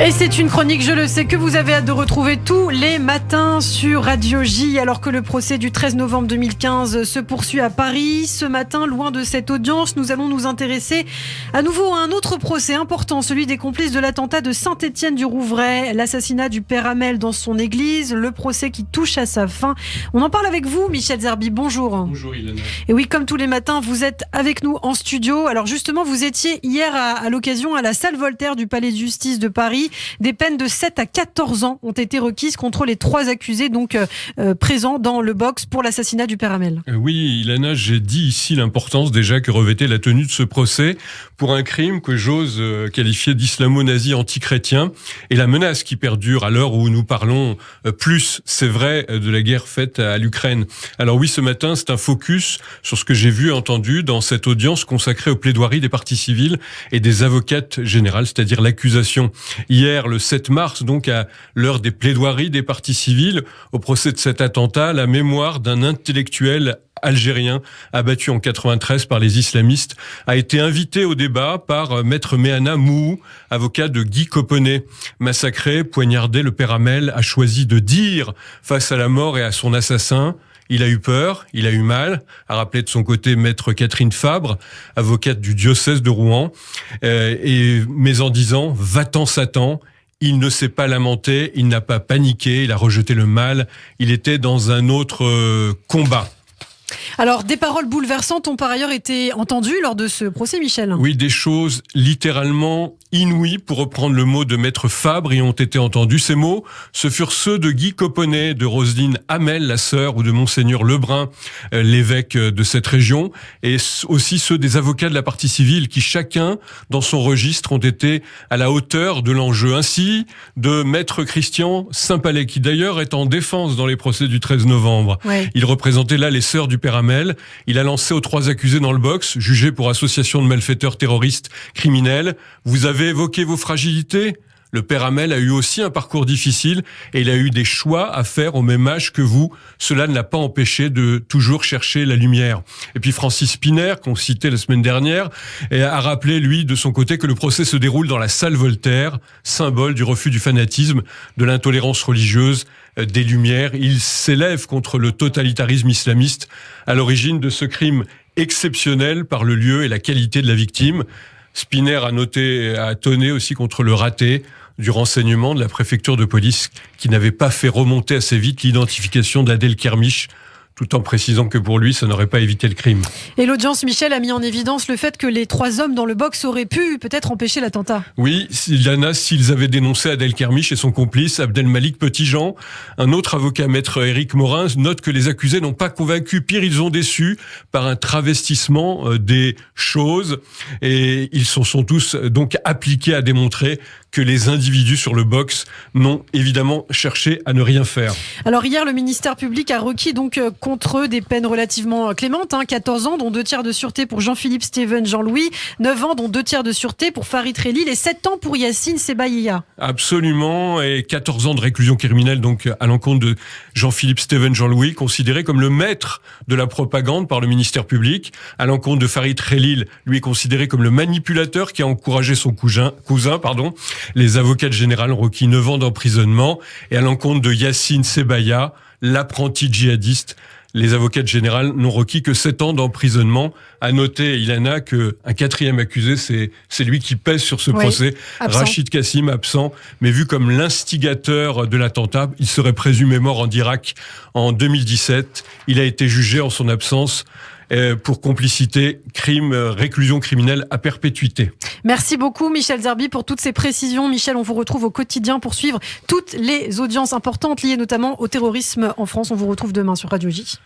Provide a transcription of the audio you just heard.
Et c'est une chronique, je le sais, que vous avez hâte de retrouver tous les matins sur Radio J, alors que le procès du 13 novembre 2015 se poursuit à Paris. Ce matin, loin de cette audience, nous allons nous intéresser à nouveau à un autre procès important, celui des complices de l'attentat de Saint-Étienne-du-Rouvray, l'assassinat du père Hamel dans son église, le procès qui touche à sa fin. On en parle avec vous, Michel Zerbi, bonjour. Bonjour Ilana. Et oui, comme tous les matins, vous êtes avec nous en studio. Alors justement, vous étiez hier à l'occasion à la salle Voltaire du Palais de Justice de Paris. Des peines de 7 à 14 ans ont été requises contre les 3 accusés présents dans le box pour l'assassinat du père Hamel. Oui, Ilana, j'ai dit ici l'importance déjà que revêtait la tenue de ce procès pour un crime que j'ose qualifier d'islamo-nazi anti-chrétien et la menace qui perdure à l'heure où nous parlons plus, c'est vrai, de la guerre faite à l'Ukraine. Alors oui, ce matin, c'est un focus sur ce que j'ai vu et entendu dans cette audience consacrée aux plaidoiries des parties civiles et des avocates générales, c'est-à-dire l'accusation. Hier, le 7 mars, donc à l'heure des plaidoiries des parties civiles, au procès de cet attentat, la mémoire d'un intellectuel algérien abattu en 93 par les islamistes a été invité au débat par maître Mehana Mou, avocat de Guy Coponnet. Massacré, poignardé, le père Hamel a choisi de dire face à la mort et à son assassin: il a eu peur, il a eu mal, a rappelé de son côté maître Catherine Fabre, avocate du diocèse de Rouen, mais en disant: va-t'en Satan. Il ne s'est pas lamenté, il n'a pas paniqué, il a rejeté le mal, il était dans un autre combat. Alors, des paroles bouleversantes ont par ailleurs été entendues lors de ce procès, Michel. Oui, des choses littéralement inouïes, pour reprendre le mot de maître Fabre, y ont été entendues. Ces mots, ce furent ceux de Guy Coponnet, de Roselyne Hamel, la sœur, ou de Monseigneur Lebrun, l'évêque de cette région, et aussi ceux des avocats de la partie civile, qui chacun, dans son registre, ont été à la hauteur de l'enjeu. Ainsi, de maître Christian Saint-Palais, qui d'ailleurs est en défense dans les procès du 13 novembre. Ouais. Il représentait là les sœurs du père Hamel. Il a lancé aux 3 accusés dans le box, jugés pour association de malfaiteurs terroristes criminels: vous avez évoqué vos fragilités. Le père Hamel a eu aussi un parcours difficile et il a eu des choix à faire au même âge que vous. Cela ne l'a pas empêché de toujours chercher la lumière. Et puis Francis Piner, qu'on citait la semaine dernière, a rappelé, lui, de son côté, que le procès se déroule dans la salle Voltaire, symbole du refus du fanatisme, de l'intolérance religieuse, des Lumières. Il s'élève contre le totalitarisme islamiste, à l'origine de ce crime exceptionnel par le lieu et la qualité de la victime. Spiner a tonné aussi contre le raté du renseignement de la préfecture de police, qui n'avait pas fait remonter assez vite l'identification d'Adel Kermiche, tout en précisant que pour lui, ça n'aurait pas évité le crime. Et l'audience, Michel, a mis en évidence le fait que les 3 hommes dans le box auraient pu peut-être empêcher l'attentat. Oui, Ilana, s'ils avaient dénoncé Adel Kermiche et son complice, Abdelmalik Petitjean. Un autre avocat, maître Éric Morin, note que les accusés n'ont pas convaincu. Pire, ils ont déçu par un travestissement des choses. Et ils se sont tous donc appliqués à démontrer que les individus sur le box n'ont évidemment cherché à ne rien faire. Alors hier, le ministère public a requis donc contre eux des peines relativement clémentes, 14 ans, dont 2 tiers de sûreté pour Jean-Philippe Steven Jean-Louis, 9 ans, dont 2 tiers de sûreté pour Farid Relil, et 7 ans pour Yacine Sebaïa. Absolument, et 14 ans de réclusion criminelle donc à l'encontre de Jean-Philippe Steven Jean-Louis, considéré comme le maître de la propagande par le ministère public. À l'encontre de Farid Relil, lui est considéré comme le manipulateur qui a encouragé son cousin. Les avocats généraux ont requis 9 ans d'emprisonnement. Et à l'encontre de Yacine Sebaïa, l'apprenti djihadiste, les avocats généraux n'ont requis que 7 ans d'emprisonnement. À noter, Ilana, qu'un 4e accusé, c'est lui qui pèse sur ce procès. Absent. Rachid Kassim, absent, mais vu comme l'instigateur de l'attentat. Il serait présumé mort en Irak en 2017. Il a été jugé en son absence pour complicité, crime, réclusion criminelle à perpétuité. Merci beaucoup Michel Zerbi pour toutes ces précisions. Michel, on vous retrouve au quotidien pour suivre toutes les audiences importantes liées notamment au terrorisme en France. On vous retrouve demain sur Radio J.